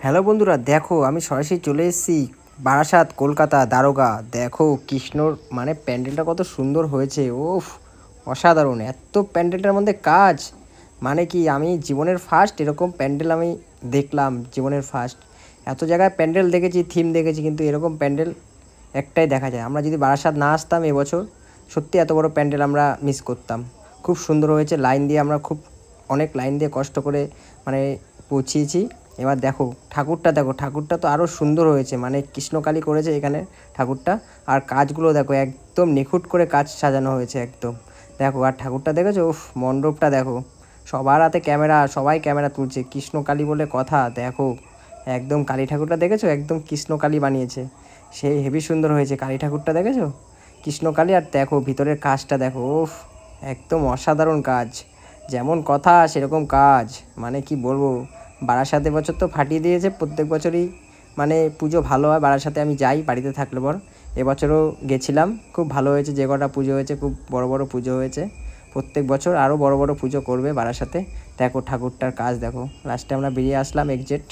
Hello বন্ধুরা, দেখো আমি সরাসরি চলে এসেছি বারাসাত, কলকাতা দারোগা। দেখো কৃষ্ণর মানে প্যান্ডেলটা কত সুন্দর হয়েছে। ওফ, অসাধারণ! এত প্যান্ডেলটার মধ্যে কাজ, মানে কি আমি জীবনের ফার্স্ট এরকম প্যান্ডেল আমি দেখলাম, জীবনের ফার্স্ট। এত জায়গায় প্যান্ডেল দেখেছি, থিম দেখেছি, কিন্তু এরকম প্যান্ডেল একটাই দেখা যায়। আমরা যদি বারাসাত না আসতাম এবছর, সত্যি এত বড় প্যান্ডেল আমরা মিস করতাম। খুব সুন্দর হয়েছে, লাইন দিয়ে আমরা অনেক লাইন দিয়ে কষ্ট করে মানে পৌঁছিয়েছি। এবার দেখো ঠাকুরটা, দেখো ঠাকুরটা তো আরও সুন্দর হয়েছে, মানে কৃষ্ণকালী করেছে এখানে ঠাকুরটা। আর কাজগুলো দেখো একদম নিখুঁত করে কাজ সাজানো হয়েছে একদম। দেখো আর ঠাকুরটা দেখেছো, উফ, মণ্ডপটা দেখো, সবার হাতে ক্যামেরা, সবাই ক্যামেরা তুলছে। কৃষ্ণকালী বলে কথা, দেখো একদম কালী ঠাকুরটা দেখেছো, একদম কৃষ্ণকালী বানিয়েছে। সেই হেভি সুন্দর হয়েছে কালী ঠাকুরটা, দেখেছো কৃষ্ণকালী। আর দেখো ভিতরের কাজটা দেখো, উফ, একদম অসাধারণ কাজ। যেমন কথা সেরকম কাজ, মানে কি বলবো। বারাসাতে বছর তো ফাটিয়ে দিয়েছে, প্রত্যেক বছরই মানে পুজো ভালো হয় বারাসাতে। আমি যাই বাড়িতে থাকলে পর, এবছরও গেছিলাম, খুব ভালো হয়েছে। যে কটা পুজো হয়েছে খুব বড় বড় পুজো হয়েছে। প্রত্যেক বছর আরও বড় বড় পুজো করবে বারাসাতে। দেখো ঠাকুরটার কাজ দেখো। লাস্টে আমরা বেরিয়ে আসলাম এক্সিট।